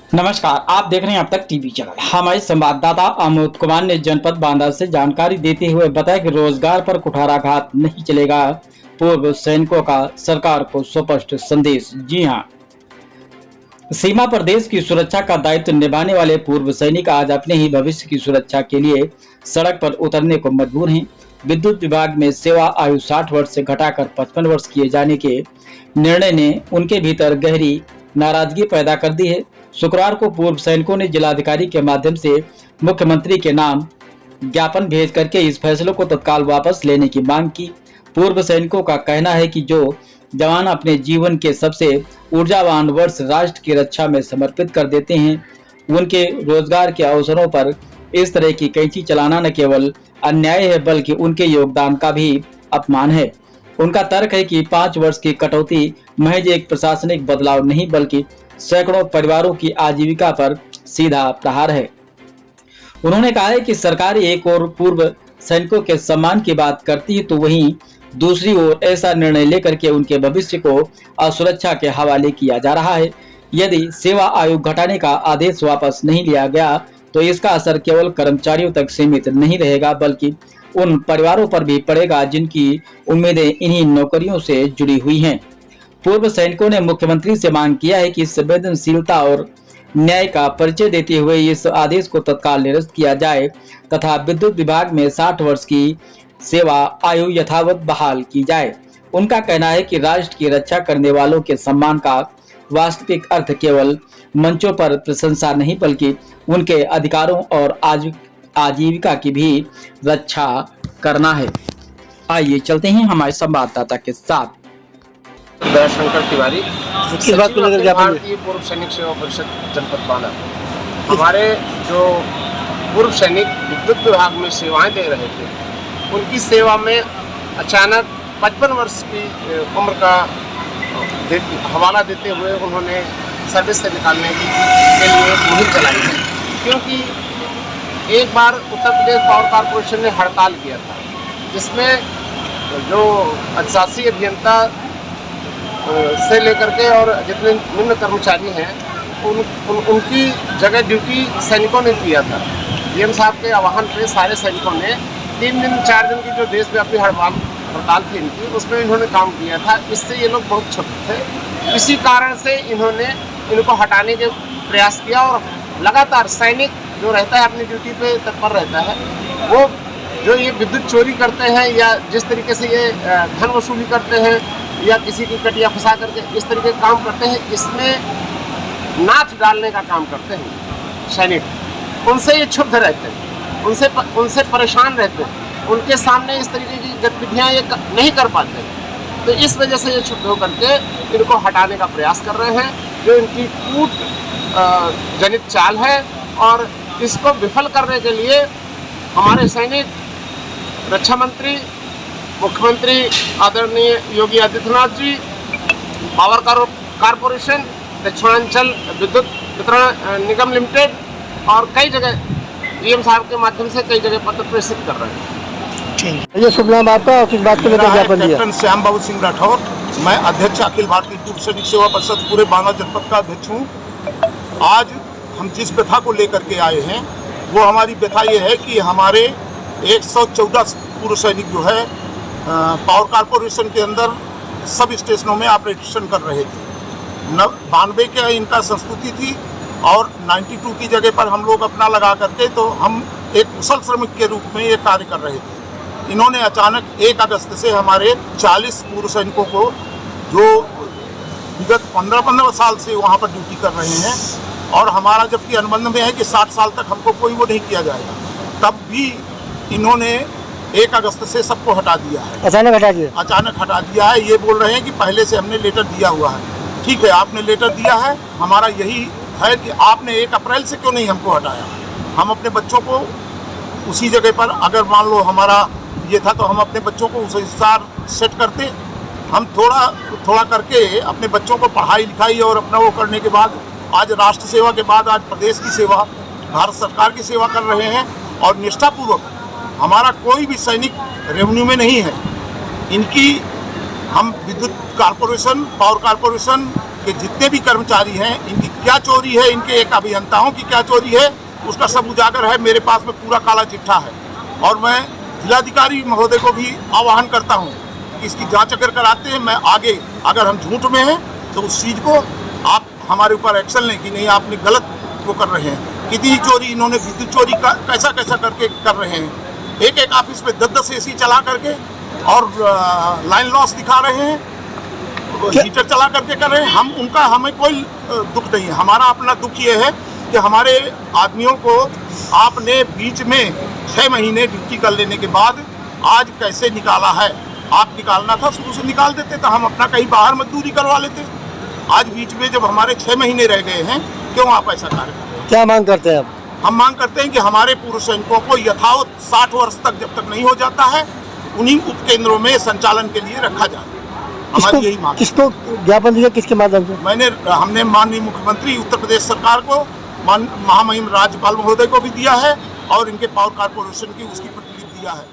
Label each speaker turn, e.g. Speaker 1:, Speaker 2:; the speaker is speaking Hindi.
Speaker 1: नमस्कार, आप देख रहे हैं अब तक टीवी चैनल। हमारे संवाददाता अमोद कुमार ने जनपद बांदा से जानकारी देते हुए बताया कि रोजगार पर कुठाराघात नहीं चलेगा। पूर्व सैनिकों का सरकार को स्पष्ट संदेश। जी हां, सीमा पर देश की सुरक्षा का दायित्व निभाने वाले पूर्व सैनिक आज अपने ही भविष्य की सुरक्षा के लिए सड़क पर उतरने को मजबूर हैं। विद्युत विभाग में सेवा आयु 60 वर्ष से घटाकर 55 वर्ष किए जाने के निर्णय ने उनके भीतर गहरी नाराजगी पैदा कर दी है। शुक्रवार को पूर्व सैनिकों ने जिलाधिकारी के माध्यम से मुख्यमंत्री के नाम ज्ञापन भेज करके इस फैसले को तत्काल वापस लेने की मांग की। पूर्व सैनिकों का कहना है कि जो जवान अपने जीवन के सबसे ऊर्जावान वर्ष राष्ट्र की रक्षा में समर्पित कर देते हैं, उनके रोजगार के अवसरों पर इस तरह की कैंची चलाना न केवल अन्याय है बल्कि उनके योगदान का भी अपमान है। उनका तर्क है कि 5 वर्ष की कटौती महज एक प्रशासनिक बदलाव नहीं बल्कि सैकड़ों परिवारों की आजीविका पर सीधा प्रहार है। उन्होंने कहा है कि सरकार एक और पूर्व सैनिकों के सम्मान की बात करती है तो वहीं दूसरी ओर ऐसा निर्णय लेकर के उनके भविष्य को असुरक्षा के हवाले किया जा रहा है। यदि सेवा आयु घटाने का आदेश वापस नहीं लिया गया तो इसका असर केवल कर्मचारियों तक सीमित नहीं रहेगा बल्कि उन परिवारों पर भी पड़ेगा जिनकी उम्मीदें इन्हीं नौकरियों से जुड़ी हुई हैं। पूर्व सैनिकों ने मुख्यमंत्री से मांग किया है कि संवेदनशीलता और न्याय का परिचय देते हुए इस आदेश को तत्काल निरस्त किया जाए तथा विद्युत विभाग में 60 वर्ष की सेवा आयु यथावत बहाल की जाए। उनका कहना है कि राष्ट्र की रक्षा करने वालों के सम्मान का वास्तविक अर्थ केवल मंचों पर प्रशंसा नहीं बल्कि उनके अधिकारों और आजीविका की भी रक्षा करना है। आइए चलते हैं हमारे संवाददाता के साथ।
Speaker 2: दयाशंकर तिवारी,
Speaker 3: किस बात को लेकर ज्ञापन?
Speaker 2: भारतीय पूर्व सैनिक सेवा परिषद जनपद बांदा। हमारे जो पूर्व सैनिक विद्युत विभाग में सेवाएं दे रहे थे, उनकी सेवा में अचानक 55 वर्ष की उम्र का हवाला देते हुए उन्होंने सर्विस से निकालने के लिए मुहिम चलाई है। क्योंकि एक बार उत्तर प्रदेश पावर कॉर्पोरेशन ने हड़ताल किया था, जिसमें जो अधिशासी अभियंता से लेकर के और जितने निम्न कर्मचारी हैं उनकी जगह ड्यूटी सैनिकों ने किया था। डीएम साहब के आह्वान पे सारे सैनिकों ने 3 दिन 4 दिन की जो देशव्यापी हड़ताल थी इनकी, उसमें इन्होंने काम किया था। इससे ये लोग बहुत क्षुब्ध थे। इसी कारण से इन्होंने इनको हटाने के प्रयास किया और लगातार सैनिक जो रहता है अपनी ड्यूटी पे तत्पर रहता है, वो जो ये विद्युत चोरी करते हैं या जिस तरीके से ये धन वसूली करते हैं या किसी की कटिया फंसा करके इस तरीके का काम करते हैं, इसमें नाच डालने का काम करते हैं सैनिक। उनसे ये क्षुब्ध रहते हैं, उनसे परेशान रहते हैं, उनके सामने इस तरीके की गतिविधियाँ ये नहीं कर पाते। तो इस वजह से ये क्षुब्ध होकर के इनको हटाने का प्रयास कर रहे हैं, जो इनकी कूट जनित चाल है। और इसको विफल करने के लिए हमारे सैनिक, रक्षा मंत्री, मुख्यमंत्री आदरणीय योगी आदित्यनाथ जी, पावर कॉर्पोरेशन, दक्षिणांचल विद्युत वितरण निगम लिमिटेड और कई जगह डीएम साहब के माध्यम से कई जगह पत्र प्रेषित कर रहे हैं।
Speaker 3: ये शुभ नाम आपका और किस बात को लेकर ज्ञापन दिया?
Speaker 4: कैप्टन श्याम बाबू सिंह राठौर, मैं अध्यक्ष अखिल भारतीय पूर्व सैनिक सेवा परिषद पूरे बांदा जनपद का अध्यक्ष हूँ। आज हम जिस व्यथा को लेकर के आए हैं वो हमारी व्यथा ये है कि हमारे 114 पूर्व सैनिक जो है पावर कॉर्पोरेशन के अंदर सब स्टेशनों में ऑपरेशन कर रहे थे। 92 के इनका संस्तुति थी और 92 की जगह पर हम लोग अपना लगा करके तो हम एक कुशल श्रमिक के रूप में ये कार्य कर रहे थे। इन्होंने अचानक 1 अगस्त से हमारे 40 पूर्व सैनिकों को जो विगत 15 साल से वहाँ पर ड्यूटी कर रहे हैं और हमारा जबकि अनुबंध में है कि 60 साल तक हमको कोई वो नहीं किया जाएगा, तब भी इन्होंने 1 अगस्त से सबको हटा दिया है।
Speaker 3: अचानक
Speaker 4: हटा दिया है। ये बोल रहे हैं कि पहले से हमने लेटर दिया हुआ है। ठीक है, आपने लेटर दिया है, हमारा यही है कि आपने 1 अप्रैल से क्यों नहीं हमको हटाया। हम अपने बच्चों को उसी जगह पर, अगर मान लो हमारा ये था तो हम अपने बच्चों को उस अनुसार सेट करते। हम थोड़ा करके अपने बच्चों को पढ़ाई लिखाई और अपना वो करने के बाद आज राष्ट्र सेवा के बाद आज प्रदेश की सेवा, भारत सरकार की सेवा कर रहे हैं और निष्ठापूर्वक। हमारा कोई भी सैनिक रेवेन्यू में नहीं है। इनकी हम विद्युत कॉर्पोरेशन, पावर कॉर्पोरेशन के जितने भी कर्मचारी हैं, इनकी क्या चोरी है, इनके एक अभियंताओं की क्या चोरी है, उसका सब उजागर है। मेरे पास में पूरा काला चिट्ठा है और मैं जिलाधिकारी महोदय को भी आह्वान करता हूँ कि इसकी जांच अगर कराते हैं, मैं आगे अगर हम झूठ में हैं तो उस चीज़ को आप हमारे ऊपर एक्शन लें कि नहीं आपने गलत वो कर रहे हैं। कितनी चोरी इन्होंने विद्युत चोरी का कैसा कैसा करके कर रहे हैं। एक एक ऑफिस में 10-10 AC चला करके और लाइन लॉस दिखा रहे हैं, हीटर चला करके कर रहे हैं। हमें कोई दुख नहीं है। हमारा अपना दुख ये है कि हमारे आदमियों को आपने बीच में 6 महीने ड्यूटी कर लेने के बाद आज कैसे निकाला है। आप निकालना था शुरू से निकाल देते तो हम अपना कहीं बाहर मजदूरी करवा लेते। आज बीच में जब हमारे 6 महीने रह गए हैं, क्यों आप ऐसा कार्य कर रहे हैं?
Speaker 3: क्या मांग करते हैं आप?
Speaker 4: हम मांग करते हैं कि हमारे पूर्व सैनिकों को यथावत 60 वर्ष तक जब तक नहीं हो जाता है, उन्हीं उपकेंद्रों में संचालन के लिए रखा जाए। हमारी यही मांग है।
Speaker 3: किसको ज्ञापन दिया, किसके माध्यम से?
Speaker 4: हमने माननीय मुख्यमंत्री उत्तर प्रदेश सरकार को, महामहिम राज्यपाल महोदय को भी दिया है और इनके पावर कारपोरेशन की उसकी प्रतिनिधि दिया है।